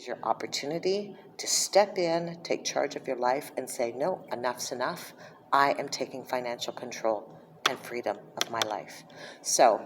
is your opportunity to step in, take charge of your life, and say, no, enough's enough. I am taking financial control and freedom of my life. So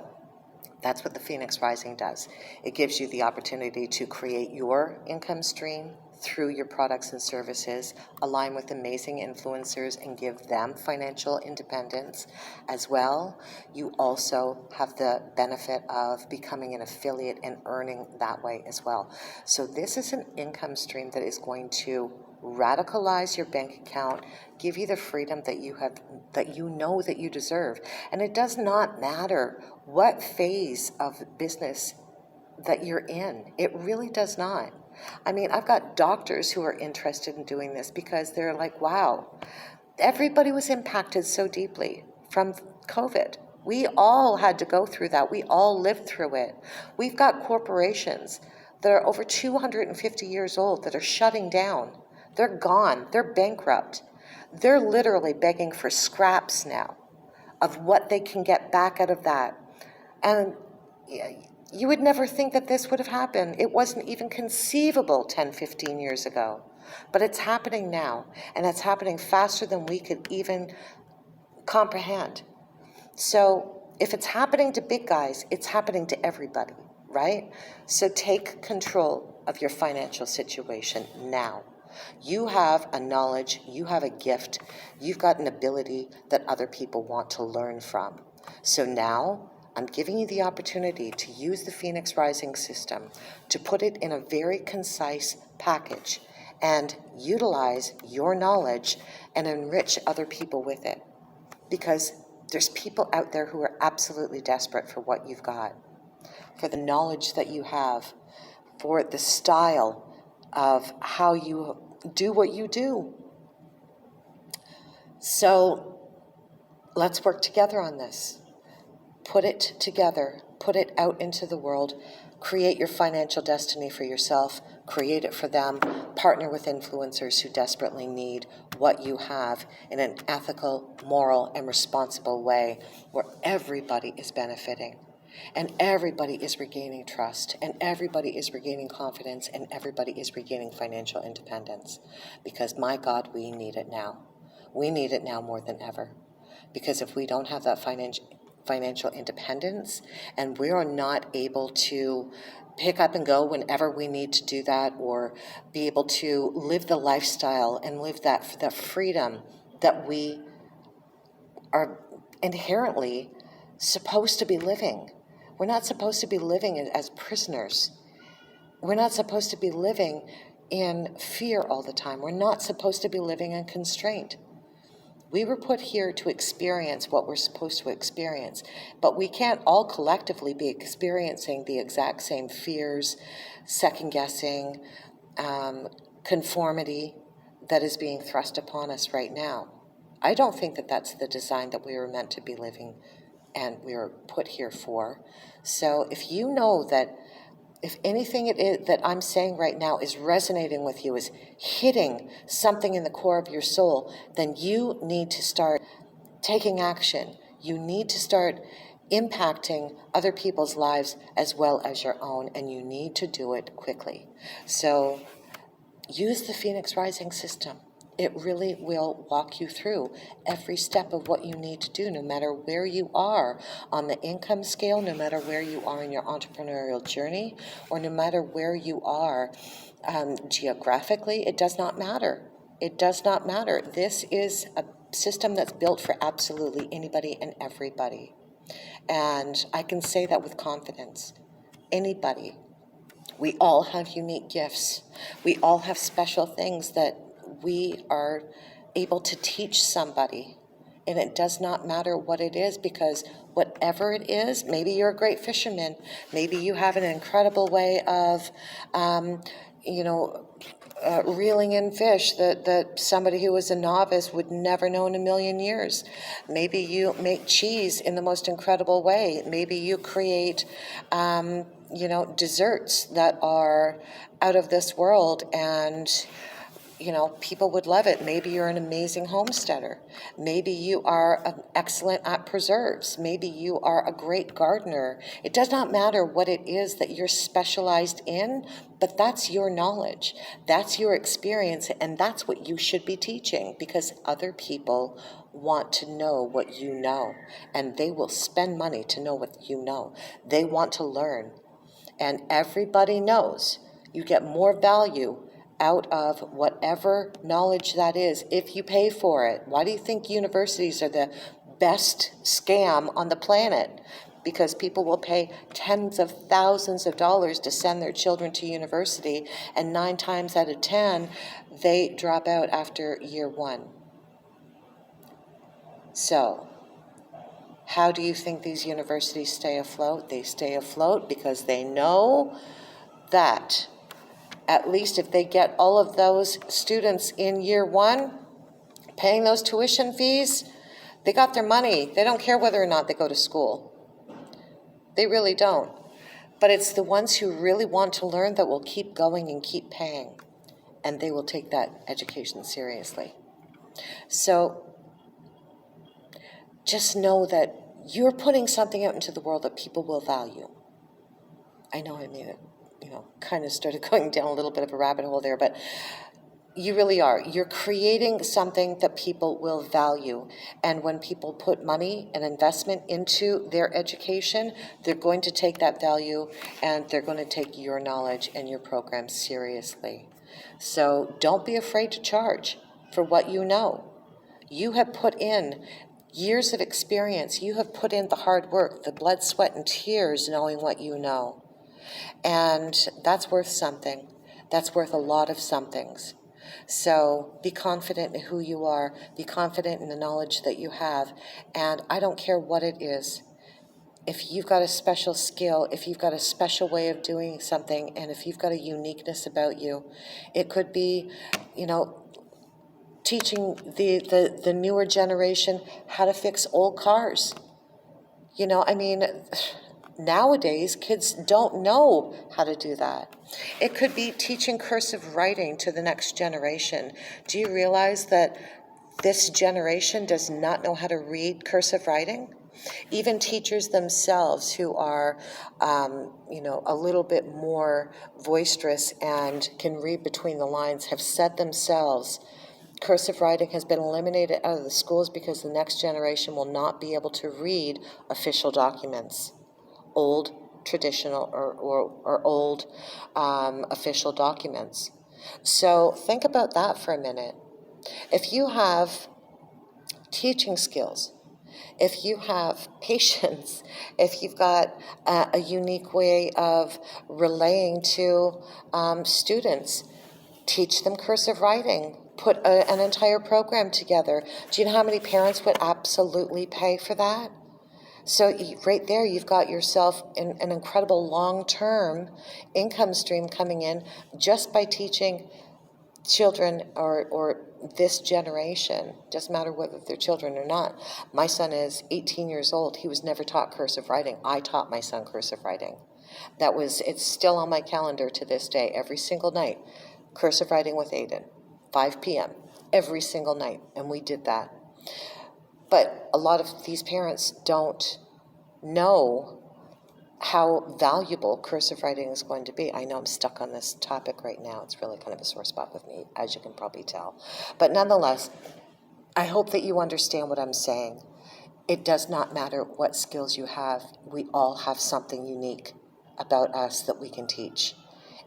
that's what the Phoenix Rising does. It gives you the opportunity to create your income stream through your products and services, align with amazing influencers and give them financial independence as well. You also have the benefit of becoming an affiliate and earning that way as well. So this is an income stream that is going to radicalize your bank account, give you the freedom that you have, that you know that you deserve. And it does not matter what phase of business that you're in. It really does not. I mean, I've got doctors who are interested in doing this because they're like, wow, everybody was impacted so deeply from COVID. We all had to go through that. We all lived through it. We've got corporations that are over 250 years old that are shutting down. They're gone. They're bankrupt. They're literally begging for scraps now of what they can get back out of that. And you would never think that this would have happened. It wasn't even conceivable 10, 15 years ago. But it's happening now, and it's happening faster than we could even comprehend. So if it's happening to big guys, it's happening to everybody, right? So take control of your financial situation now. You have a knowledge, you have a gift, you've got an ability that other people want to learn from. So now I'm giving you the opportunity to use the Phoenix Rising system to put it in a very concise package and utilize your knowledge and enrich other people with it. Because there's people out there who are absolutely desperate for what you've got, for the knowledge that you have, for the style of how you do what you do. So let's work together on this. Put it together, put it out into the world, create your financial destiny for yourself, create it for them, partner with influencers who desperately need what you have in an ethical, moral, and responsible way where everybody is benefiting. And everybody is regaining trust, and everybody is regaining confidence, and everybody is regaining financial independence. Because, my God, we need it now. We need it now more than ever. Because if we don't have that financial independence, and we are not able to pick up and go whenever we need to do that, or be able to live the lifestyle and live that freedom that we are inherently supposed to be living. We're not supposed to be living as prisoners. We're not supposed to be living in fear all the time. We're not supposed to be living in constraint. We were put here to experience what we're supposed to experience, but we can't all collectively be experiencing the exact same fears, second-guessing, conformity that is being thrust upon us right now. I don't think that that's the design that we were meant to be living and we were put here for. So if you know that if anything it is that I'm saying right now is resonating with you, is hitting something in the core of your soul, then you need to start taking action. You need to start impacting other people's lives as well as your own, and you need to do it quickly. So use the Phoenix Rising system. It really will walk you through every step of what you need to do, no matter where you are on the income scale, no matter where you are in your entrepreneurial journey, or no matter where you are geographically. It does not matter. It does not matter. This is a system that's built for absolutely anybody and everybody. And I can say that with confidence. Anybody. We all have unique gifts. We all have special things that we are able to teach somebody. And it does not matter what it is, because whatever it is, maybe you're a great fisherman, maybe you have an incredible way of, reeling in fish that somebody who was a novice would never know in a million years. Maybe you make cheese in the most incredible way. Maybe you create, desserts that are out of this world, and people would love it. Maybe you're an amazing homesteader. Maybe you are excellent at preserves. Maybe you are a great gardener. It does not matter what it is that you're specialized in, but that's your knowledge. That's your experience, and that's what you should be teaching, because other people want to know what you know, and they will spend money to know what you know. They want to learn, and everybody knows you get more value out of whatever knowledge that is if you pay for it. Why do you think universities are the best scam on the planet? Because people will pay tens of thousands of dollars to send their children to university, and 9 times out of 10, they drop out after year 1. So, how do you think these universities stay afloat? They stay afloat because they know that at least if they get all of those students in year 1 paying those tuition fees, they got their money. They don't care whether or not they go to school. They really don't. But it's the ones who really want to learn that will keep going and keep paying, and they will take that education seriously. So just know that you're putting something out into the world that people will value. I know I made it, kind of started going down a little bit of a rabbit hole there, but you really are. You're creating something that people will value. And when people put money and investment into their education, they're going to take that value, and they're going to take your knowledge and your program seriously. So don't be afraid to charge for what you know. You have put in years of experience. You have put in the hard work, the blood, sweat, and tears knowing what you know. And that's worth something. That's worth a lot of somethings. So be confident in who you are. Be confident in the knowledge that you have. And I don't care what it is. If you've got a special skill, if you've got a special way of doing something, and if you've got a uniqueness about you, it could be, teaching the newer generation how to fix old cars. Nowadays, kids don't know how to do that. It could be teaching cursive writing to the next generation. Do you realize that this generation does not know how to read cursive writing? Even teachers themselves who are, a little bit more boisterous and can read between the lines have said themselves, cursive writing has been eliminated out of the schools because the next generation will not be able to read official documents. Old traditional or old official documents. So think about that for a minute. If you have teaching skills, if you have patience, if you've got a unique way of relaying to students, teach them cursive writing. Put an entire program together. Do you know how many parents would absolutely pay for that? So right there, you've got yourself an incredible long-term income stream coming in just by teaching children or this generation. Doesn't matter whether they're children or not. My son is 18 years old. He was never taught cursive writing. I taught my son cursive writing. It's still on my calendar to this day, every single night. Cursive writing with Aiden, 5 p.m., every single night, and we did that. But a lot of these parents don't know how valuable cursive writing is going to be. I know I'm stuck on this topic right now. It's really kind of a sore spot with me, as you can probably tell. But nonetheless, I hope that you understand what I'm saying. It does not matter what skills you have. We all have something unique about us that we can teach.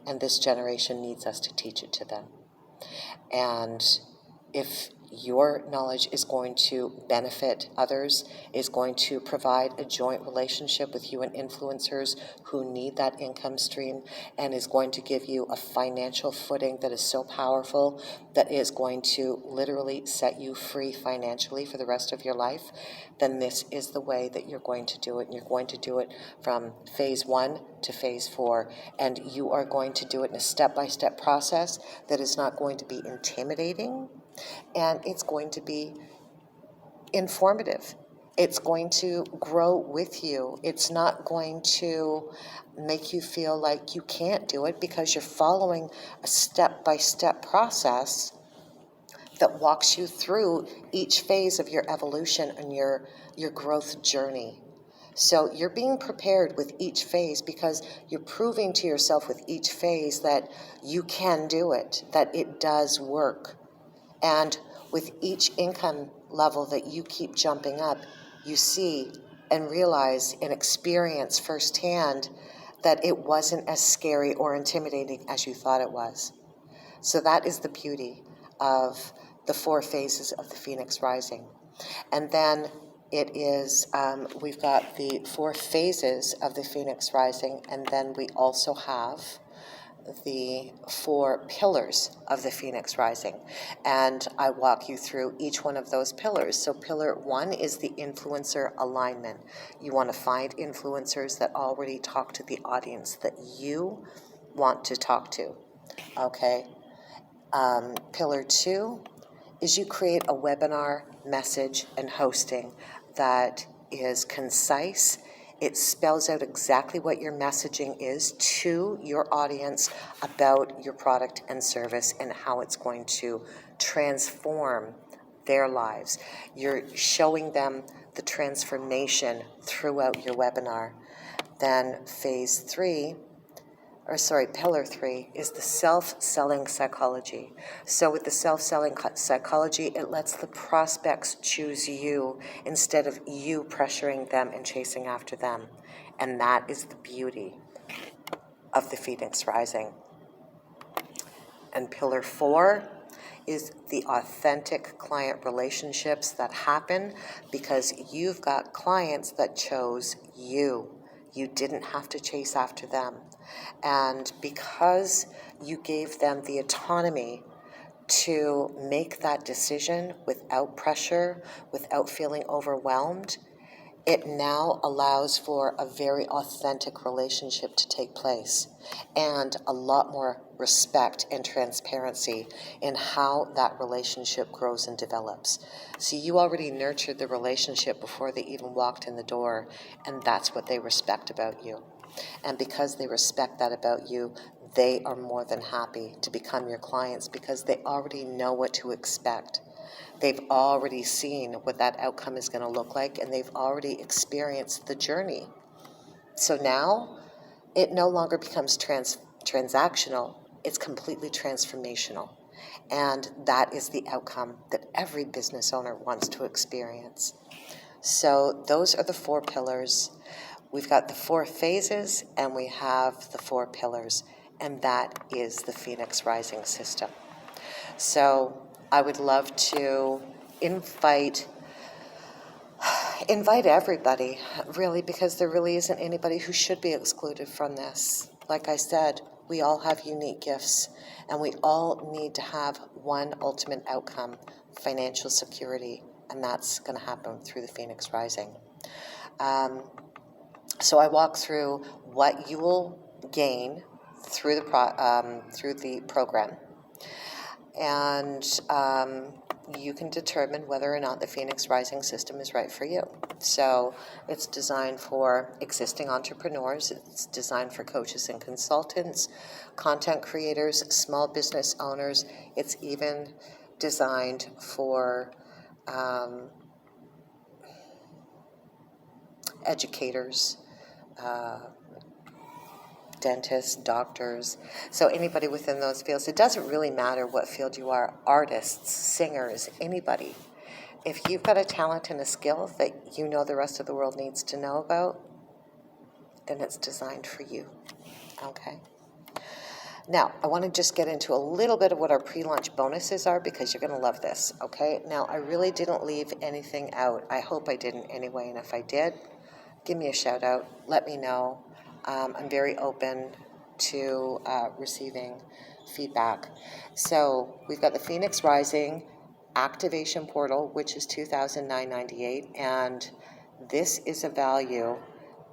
And this generation needs us to teach it to them. And if your knowledge is going to benefit others, is going to provide a joint relationship with you and influencers who need that income stream, and is going to give you a financial footing that is so powerful that is going to literally set you free financially for the rest of your life, then this is the way that you're going to do it. And you're going to do it from phase 1 to phase 4, and you are going to do it in a step-by-step process that is not going to be intimidating, and it's going to be informative. It's going to grow with you. It's not going to make you feel like you can't do it, because you're following a step-by-step process that walks you through each phase of your evolution and your growth journey. So you're being prepared with each phase because you're proving to yourself with each phase that you can do it, that it does work. And with each income level that you keep jumping up, you see and realize and experience firsthand that it wasn't as scary or intimidating as you thought it was. So that is the beauty of the 4 phases of the Phoenix Rising. And then it is, we've got the 4 phases of the Phoenix Rising, and then we also have the 4 pillars of the Phoenix Rising. And I walk you through each one of those pillars. So pillar 1 is the influencer alignment. You want to find influencers that already talk to the audience that you want to talk to. Okay. Pillar 2 is you create a webinar message and hosting that is concise. It spells out exactly what your messaging is to your audience about your product and service and how it's going to transform their lives. You're showing them the transformation throughout your webinar. Then pillar 3 is the self-selling psychology. So with the self-selling psychology, it lets the prospects choose you instead of you pressuring them and chasing after them. And that is the beauty of the Phoenix Rising. And pillar 4 is the authentic client relationships that happen because you've got clients that chose you. You didn't have to chase after them. And because you gave them the autonomy to make that decision without pressure, without feeling overwhelmed, it now allows for a very authentic relationship to take place and a lot more respect and transparency in how that relationship grows and develops. So you already nurtured the relationship before they even walked in the door, and that's what they respect about you. And because they respect that about you, they are more than happy to become your clients because they already know what to expect. They've already seen what that outcome is going to look like, and they've already experienced the journey. So now it no longer becomes transactional. It's completely transformational. And that is the outcome that every business owner wants to experience. So those are the 4 pillars. We've got the 4 phases, and we have the 4 pillars, and that is the Phoenix Rising system. So I would love to invite everybody, really, because there really isn't anybody who should be excluded from this. Like I said, we all have unique gifts, and we all need to have one ultimate outcome, financial security, and that's going to happen through the Phoenix Rising. So I walk through what you will gain through the program, and you can determine whether or not the Phoenix Rising system is right for you. So it's designed for existing entrepreneurs, it's designed for coaches and consultants, content creators, small business owners. It's even designed for educators, dentists, doctors, so anybody within those fields. It doesn't really matter what field you are, artists, singers, anybody. If you've got a talent and a skill that you know the rest of the world needs to know about, then it's designed for you, okay? Now, I want to just get into a little bit of what our pre-launch bonuses are because you're going to love this, okay? Now, I really didn't leave anything out. I hope I didn't anyway, and if I did, give me a shout out, let me know. I'm very open to receiving feedback. So we've got the Phoenix Rising activation portal, which is $2,998, and this is a value,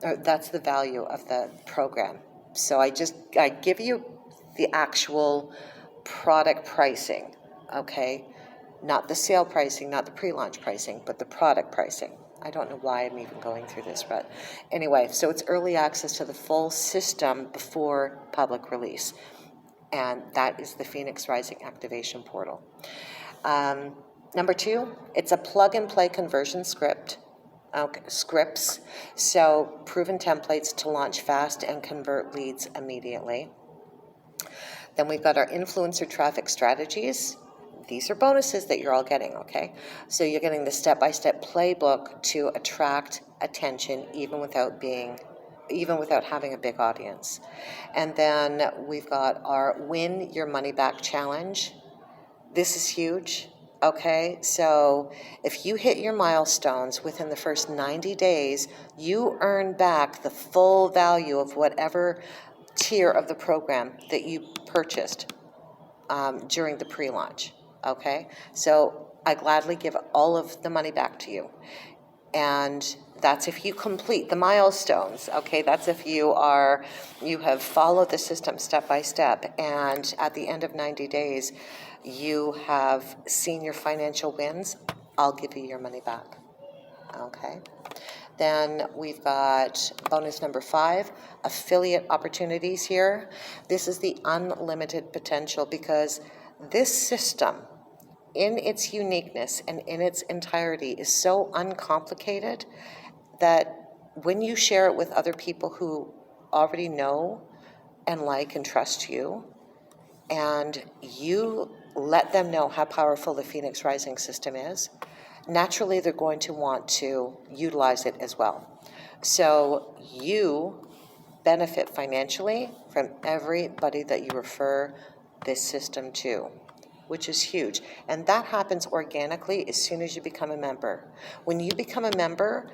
or that's the value of the program. So I give you the actual product pricing, okay? Not the sale pricing, not the pre-launch pricing, but the product pricing. I don't know why I'm even going through this, but anyway, so it's early access to the full system before public release, and that is the Phoenix Rising Activation Portal. Number 2, it's a plug-and-play conversion script. Okay, scripts, so proven templates to launch fast and convert leads immediately. Then we've got our influencer traffic strategies. These are bonuses that you're all getting, okay? So you're getting the step-by-step playbook to attract attention even without having a big audience. And then we've got our Win Your Money Back Challenge. This is huge. Okay, so if you hit your milestones within the first 90 days, you earn back the full value of whatever tier of the program that you purchased during the pre-launch. Okay, so I gladly give all of the money back to you. And that's if you complete the milestones. Okay, that's if you have followed the system step by step, and at the end of 90 days, you have seen your financial wins. I'll give you your money back. Okay. Then we've got bonus number 5, affiliate opportunities here. This is the unlimited potential, because this system, in its uniqueness and in its entirety, is so uncomplicated that when you share it with other people who already know and like and trust you, and you let them know how powerful the Phoenix Rising system is, naturally they're going to want to utilize it as well. So you benefit financially from everybody that you refer this system to, which is huge. And that happens organically as soon as you become a member. When you become a member,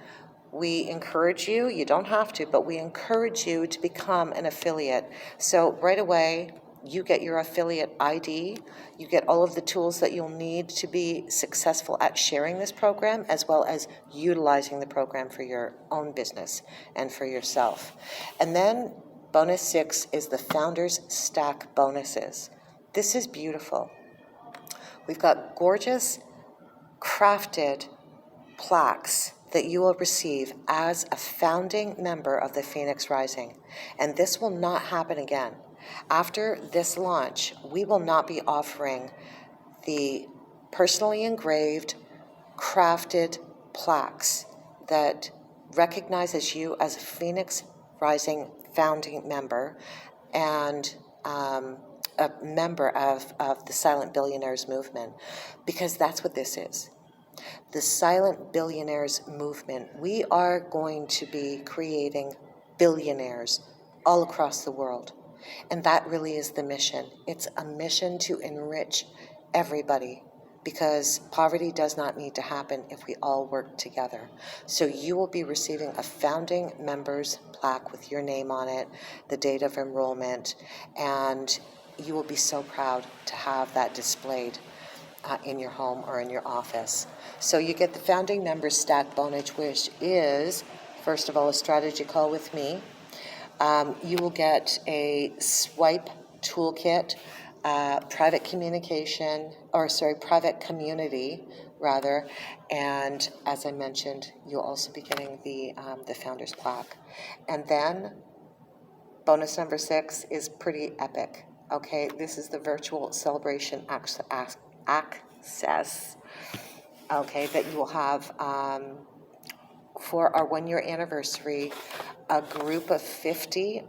we encourage you, you don't have to, but we encourage you to become an affiliate. So right away, you get your affiliate ID, you get all of the tools that you'll need to be successful at sharing this program, as well as utilizing the program for your own business and for yourself. And then bonus 6 is the Founders Stack bonuses. This is beautiful. We've got gorgeous crafted plaques that you will receive as a founding member of the Phoenix Rising. And this will not happen again. After this launch, we will not be offering the personally engraved, crafted plaques that recognizes you as a Phoenix Rising founding member and a member of the Silent Billionaires movement, because that's what this is. The Silent Billionaires movement. We are going to be creating billionaires all across the world. And that really is the mission. It's a mission to enrich everybody, because poverty does not need to happen if we all work together. So you will be receiving a founding members plaque with your name on it, the date of enrollment, and you will be so proud to have that displayed in your home or in your office. So you get the founding members stack bonus, which is, first of all, a strategy call with me. You will get a swipe toolkit, private community, rather, and as I mentioned, you'll also be getting the founder's plaque. And then bonus number 6 is pretty epic. Okay, this is the virtual celebration access. Okay, that you will have for our 1-year anniversary. A group of 50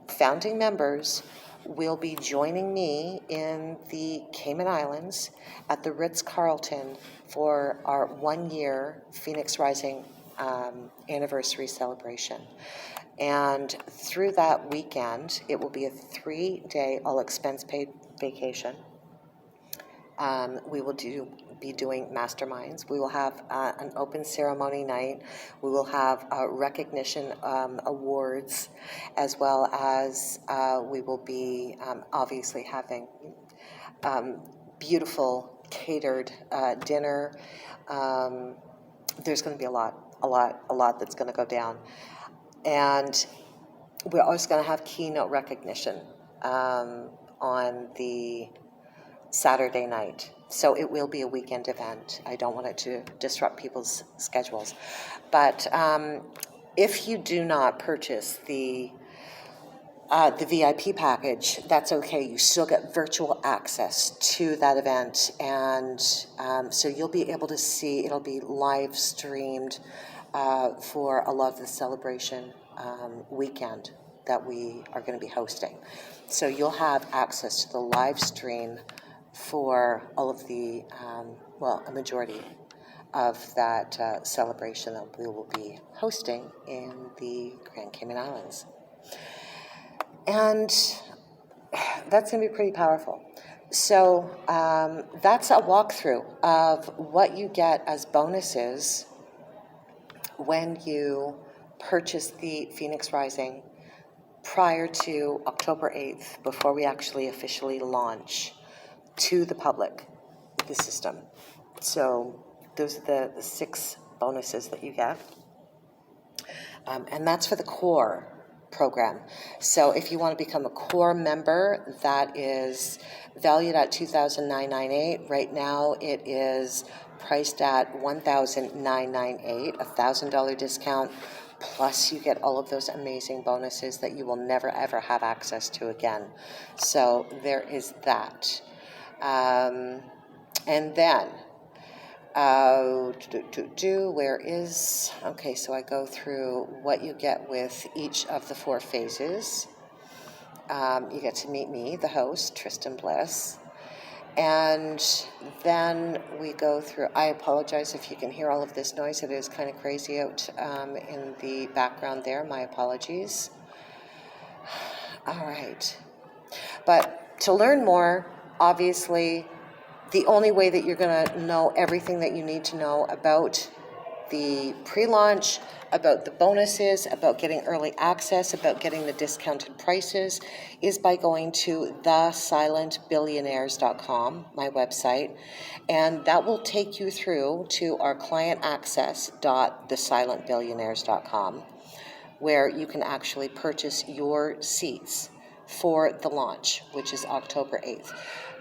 founding members will be joining me in the Cayman Islands at the Ritz-Carlton for our 1-year Phoenix Rising anniversary celebration. And through that weekend, it will be a 3-day all-expense-paid vacation. We will be doing masterminds. We will have an open ceremony night. We will have recognition awards, as well as we will be obviously having beautiful catered dinner. There's going to be a lot that's going to go down. And we're also going to have keynote recognition on the Saturday night. So it will be a weekend event. I don't want it to disrupt people's schedules. But if you do not purchase the the VIP package, that's okay. You still get virtual access to that event. And so you'll be able to see, it'll be live streamed for a lot of the celebration weekend that we are going to be hosting. So you'll have access to the live stream for all of the, a majority of that celebration that we will be hosting in the Grand Cayman Islands. And that's going to be pretty powerful. So that's a walkthrough of what you get as bonuses when you purchase the Phoenix Rising prior to October 8th, before we actually officially launch to the public, the system. So those are the 6 bonuses that you get. And that's for the core program. So if you want to become a core member, that is valued at $2,998. Right now it is priced at $1,998, a $1,000 discount, plus you get all of those amazing bonuses that you will never ever have access to again. So there is that. And then where is, okay, so I go through what you get with each of the 4 phases. You get to meet me, the host, Tristan Bliss. And then we go through, I apologize if you can hear all of this noise. It is kind of crazy out in the background there. My apologies. All right. But to learn more, obviously, the only way that you're going to know everything that you need to know about the pre-launch, about the bonuses, about getting early access, about getting the discounted prices, is by going to thesilentbillionaires.com, my website, and that will take you through to our clientaccess.thesilentbillionaires.com, where you can actually purchase your seats for the launch, which is October 8th.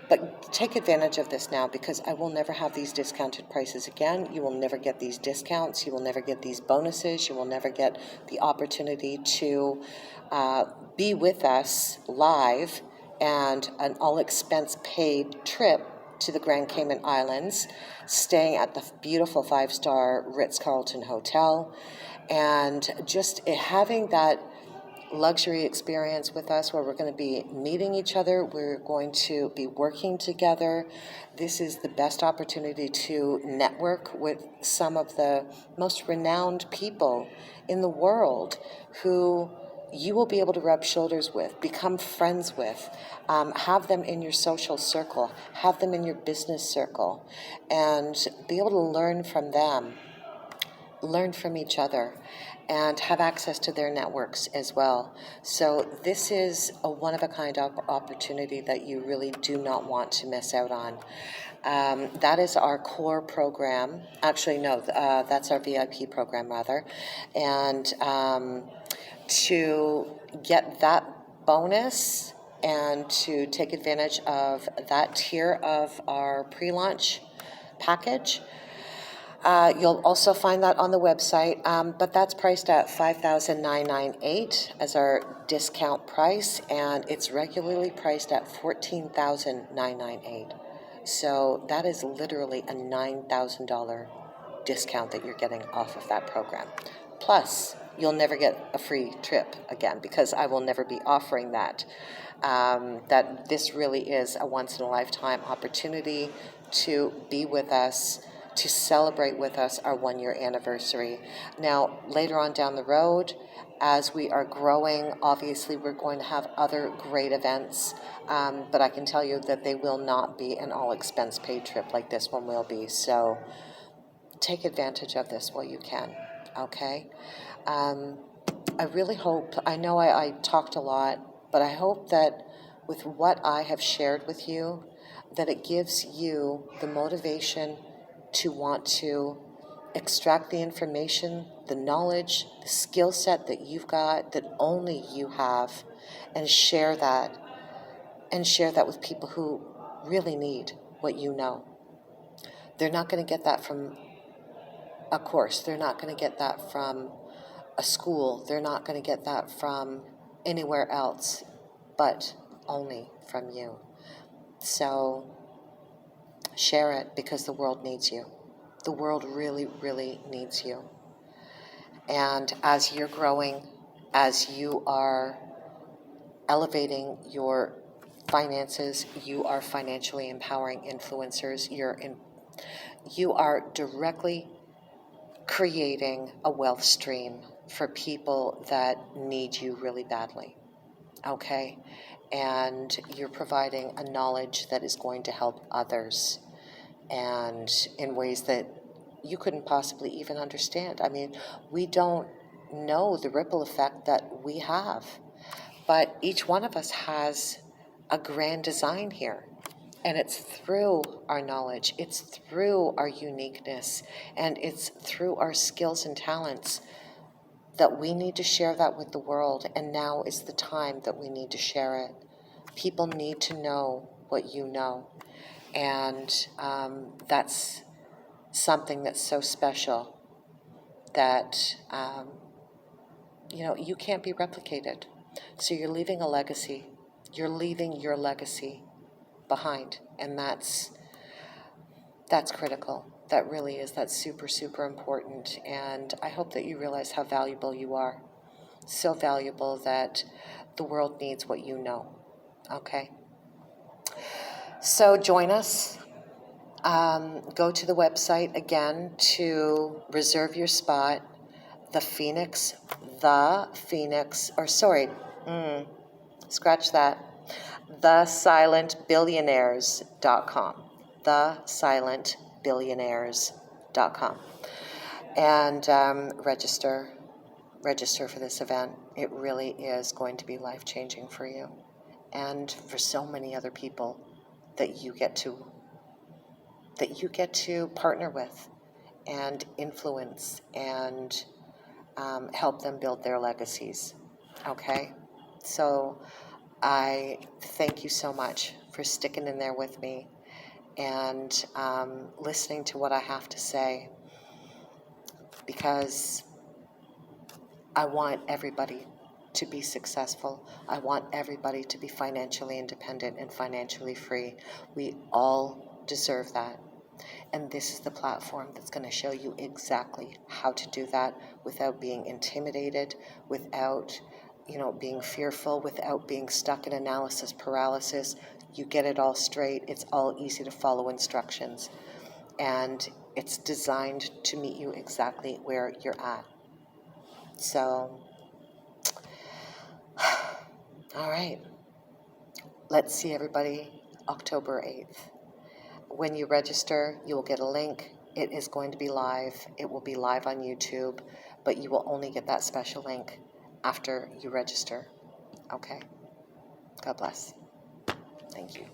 But take advantage of this now, because I will never have these discounted prices again. You will never get these discounts. You will never get these bonuses. You will never get the opportunity to be with us live and an all-expense paid trip to the Grand Cayman Islands, staying at the beautiful 5-star Ritz-Carlton Hotel, and just having that luxury experience with us, where we're going to be meeting each other. We're going to be working together. This is the best opportunity to network with some of the most renowned people in the world who you will be able to rub shoulders with, become friends with, have them in your social circle, have them in your business circle, and be able to learn from them, learn from each other, and have access to their networks as well. So this is a one-of-a-kind opportunity that you really do not want to miss out on. That is our core program. Actually, no, that's our VIP program, rather. And to get that bonus and to take advantage of that tier of our pre-launch package, you'll also find that on the website, but that's priced at $5,998 as our discount price, and it's regularly priced at $14,998. So that is literally a $9,000 discount that you're getting off of that program. Plus, you'll never get a free trip again, because I will never be offering that. That this really is a once-in-a-lifetime opportunity to be with us, to celebrate with us our 1-year anniversary. Now, later on down the road, as we are growing, obviously we're going to have other great events, but I can tell you that they will not be an all-expense paid trip like this one will be. So take advantage of this while you can, okay? I really hope, I know I talked a lot, but I hope that with what I have shared with you, that it gives you the motivation to want to extract the information, the knowledge, the skill set that you've got, that only you have, and share that with people who really need what you know. They're not going to get that from a course. They're not going to get that from a school. They're not going to get that from anywhere else but only from you. So share it, because the world needs you. The world really, really needs you. And as you're growing, as you are elevating your finances, you are financially empowering influencers. You are directly creating a wealth stream for people that need you really badly. Okay? And you're providing a knowledge that is going to help others, and in ways that you couldn't possibly even understand. I mean, we don't know the ripple effect that we have, but each one of us has a grand design here. And it's through our knowledge, it's through our uniqueness, and it's through our skills and talents that we need to share that with the world. And now is the time that we need to share it. People need to know what you know. And that's something that's so special that, you can't be replicated. So you're leaving a legacy. You're leaving your legacy behind. And that's critical. That really is. That's super, super important. And I hope that you realize how valuable you are. So valuable that the world needs what you know. Okay? So join us. Go to the website again to reserve your spot. Scratch that. thesilentbillionaires.com. thesilentbillionaires.com. And register for this event. It really is going to be life-changing for you and for so many other people that you get to partner with and influence and help them build their legacies. Okay? So I thank you so much for sticking in there with me and listening to what I have to say, because I want everybody to be successful. I want everybody to be financially independent and financially free. We all deserve that. And this is the platform that's going to show you exactly how to do that without being intimidated, without, being fearful, without being stuck in analysis paralysis. You get it all straight. It's all easy to follow instructions. And it's designed to meet you exactly where you're at. So, all right. Let's see everybody October 8th. When you register, you will get a link. It is going to be live. It will be live on YouTube, but you will only get that special link after you register. Okay? God bless. Thank you.